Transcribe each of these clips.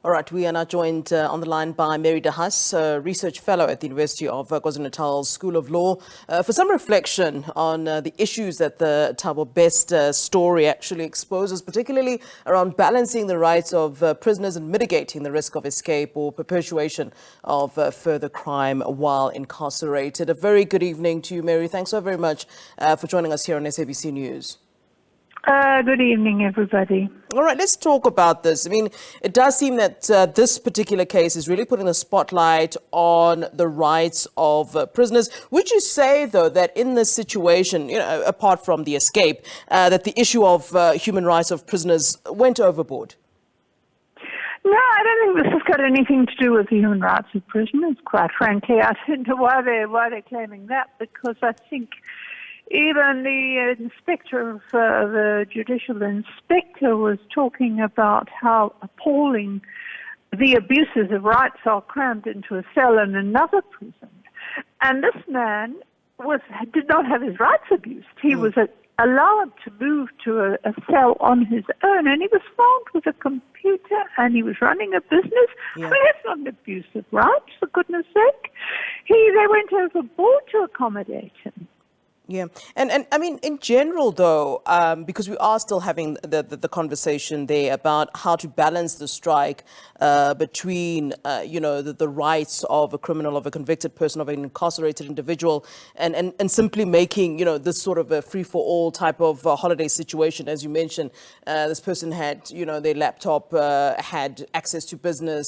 All right, we are now joined on the line by Mary De Haas, research fellow at the University of KwaZulu-Natal School of Law, for some reflection on the issues that the Thabo Bester story actually exposes, particularly around balancing the rights of prisoners and mitigating the risk of escape or perpetuation of further crime while incarcerated. A very good evening to you, Mary. Thanks so very much for joining us here on SABC News. Good evening, everybody. All right, let's talk about this. I mean, it does seem that this particular case is really putting a spotlight on the rights of prisoners. Would you say, though, that in this situation, apart from the escape, that the issue of human rights of prisoners went overboard? No, I don't think this has got anything to do with the human rights of prisoners, quite frankly. I don't know why they're claiming that, because I think even the inspector, the judicial inspector, was talking about how appalling the abuses of rights are crammed into a cell in another prison. And this man did not have his rights abused. He was allowed to move to a cell on his own, and he was found with a computer, and he was running a business. Yeah. I mean, that's not an abuse of rights, for goodness sake. They went overboard to accommodate him. Yeah. And I mean, in general, though, because we are still having the conversation there about how to balance the strike between, the rights of a criminal, of a convicted person, of an incarcerated individual, and simply making, this sort of a free-for-all type of holiday situation. As you mentioned, this person had, their laptop, had access to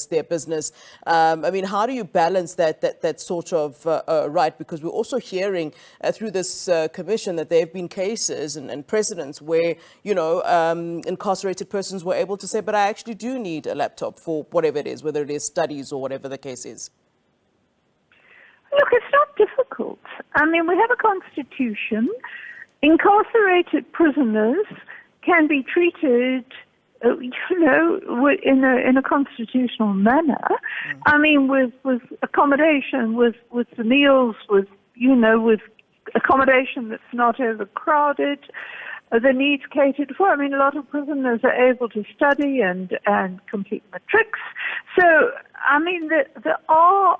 their business. I mean, how do you balance that sort of right? Because we're also hearing through this commission that there have been cases and precedents where, incarcerated persons were able to say, but I actually do need a laptop for whatever it is, whether it is studies or whatever the case is. Look, it's not difficult. I mean, we have a constitution. Incarcerated prisoners can be treated, in a constitutional manner. I mean, with accommodation, with the meals, with accommodation that's not overcrowded, the needs catered for. I mean, a lot of prisoners are able to study and complete matrics. So, I mean, there are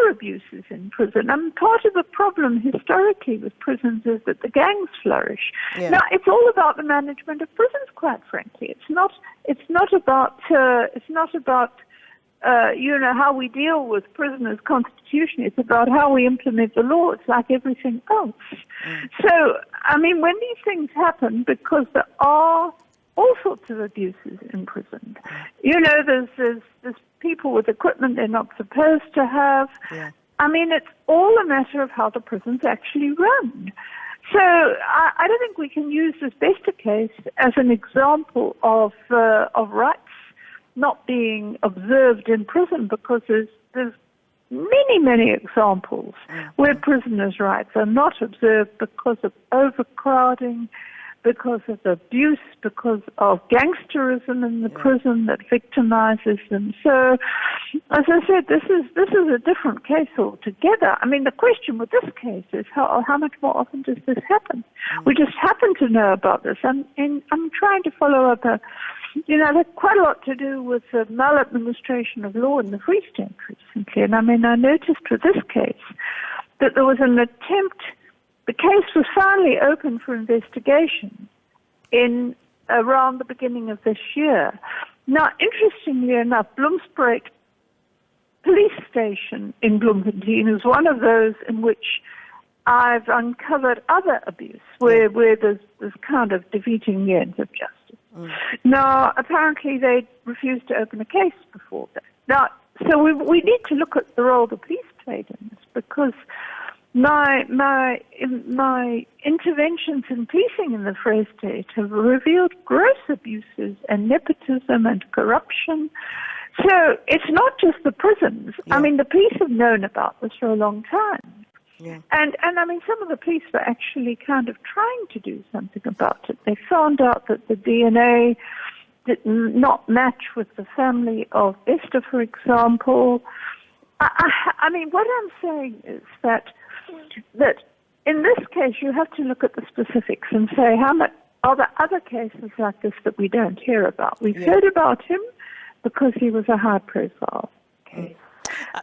abuses in prison. I mean, part of the problem historically with prisons is that the gangs flourish. Yeah. Now, it's all about the management of prisons, quite frankly. It's not about how we deal with prisoners constitutionally. It's about how we implement the law. It's like everything else. So, I mean, when these things happen, because there are all sorts of abuses in prison, there's people with equipment they're not supposed to have. Yeah. I mean, it's all a matter of how the prisons actually run. So I don't think we can use this Bester case as an example of rights not being observed in prison, because there's many examples where prisoners' rights are not observed because of overcrowding, because of abuse, because of gangsterism in the prison that victimizes them. So, as I said, this is a different case altogether. I mean, the question with this case is how much more often does this happen? We just happen to know about this, and I'm trying to follow up there's quite a lot to do with the maladministration of law in the Free State recently. And I mean, I noticed with this case that there was an attempt. The case was finally open for investigation in around the beginning of this year. Now, interestingly enough, Bloemspreek police station in Bloemfontein is one of those in which I've uncovered other abuse, where there's kind of defeating the ends of justice. Now, apparently they refused to open a case before that. Now, so we need to look at the role the police played in this, because my interventions in policing in the Free State have revealed gross abuses and nepotism and corruption. So it's not just the prisons. Yeah. I mean, the police have known about this for a long time. Yeah. And I mean, some of the police were actually kind of trying to do something about it. They found out that the DNA did not match with the family of Bester, for example. I mean, what I'm saying is that in this case, you have to look at the specifics and say, how much are there other cases like this that we don't hear about? We've heard about him, because he was a high-profile case.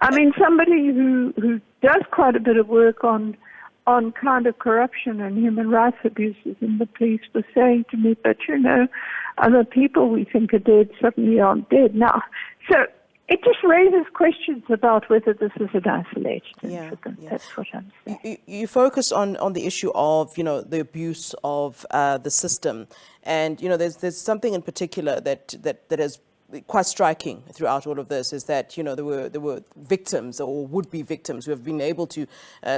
I mean, somebody who does quite a bit of work on kind of corruption and human rights abuses in the police was saying to me, but other people we think are dead suddenly aren't dead now. So it just raises questions about whether this is an isolated incident. Yeah. That's what I'm saying. You focus on the issue of, the abuse of the system. And, there's something in particular that is quite striking throughout all of this, is that there were victims or would-be victims who have been able to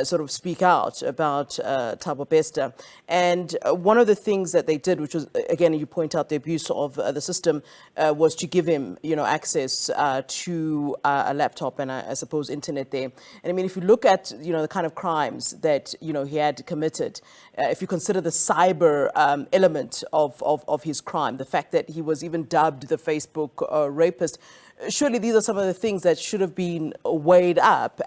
sort of speak out about Thabo Bester. And one of the things that they did, which was, again, you point out the abuse of the system, was to give him access to a laptop and I suppose internet there. And I mean, if you look at the kind of crimes that he had committed, if you consider the cyber element of his crime, the fact that he was even dubbed the Facebook rapist, surely these are some of the things that should have been weighed up.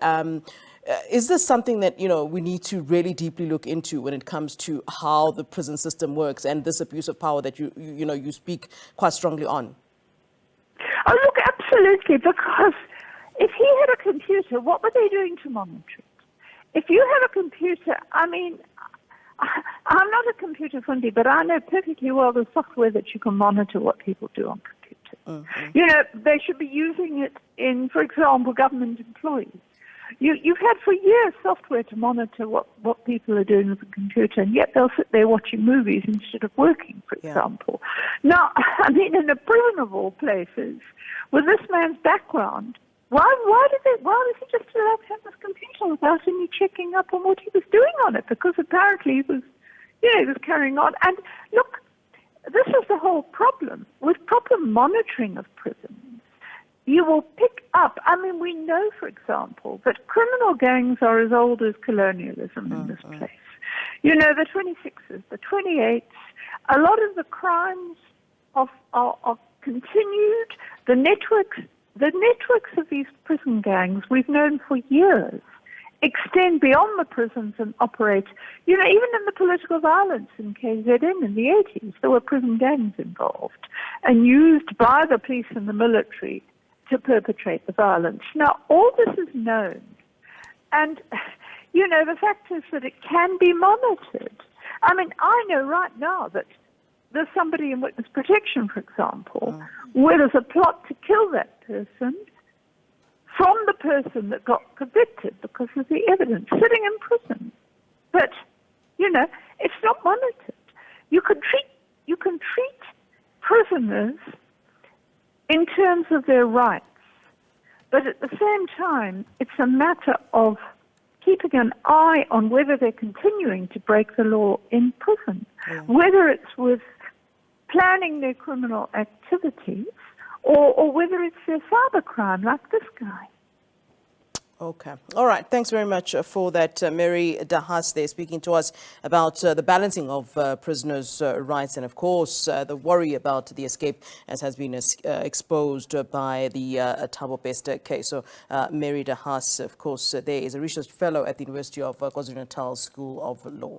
Is this something that we need to really deeply look into when it comes to how the prison system works and this abuse of power that you speak quite strongly on? Oh, look, absolutely, because if he had a computer, what were they doing to monitor it? If you have a computer, I mean, I'm not a computer fundy, but I know perfectly well the software that you can monitor what people do on computers. Mm-hmm. They should be using it in, for example, government employees. You've had for years software to monitor what people are doing with the computer, and yet they'll sit there watching movies instead of working, for example. Now, I mean, in a prison of all places, with this man's background, why was he just allowed to have this computer without any checking up on what he was doing on it? Because apparently he was carrying on. And look, this is the whole problem. With proper monitoring of prisons, you will pick up, I mean, we know, for example, that criminal gangs are as old as colonialism in this place. The 26s, the 28s, a lot of the crimes are continued. The networks of these prison gangs we've known for years extend beyond the prisons and operate, even in the political violence in KZN in the 80s, there were prison gangs involved and used by the police and the military to perpetrate the violence. Now, all this is known. And, the fact is that it can be monitored. I mean, I know right now that there's somebody in witness protection, for example, where there's a plot to kill that person from the person that got convicted because of the evidence sitting in prison. But, it's not monitored. You can treat prisoners in terms of their rights, but at the same time, it's a matter of keeping an eye on whether they're continuing to break the law in prison, whether it's with planning their criminal activities or whether it's their cybercrime like this guy. Okay. All right. Thanks very much for that, Mary De Haas there, speaking to us about the balancing of prisoners' rights and, of course, the worry about the escape as has been exposed by the Thabo Bester case. So Mary De Haas, of course, there is a research fellow at the University of KwaZulu Natal School of Law.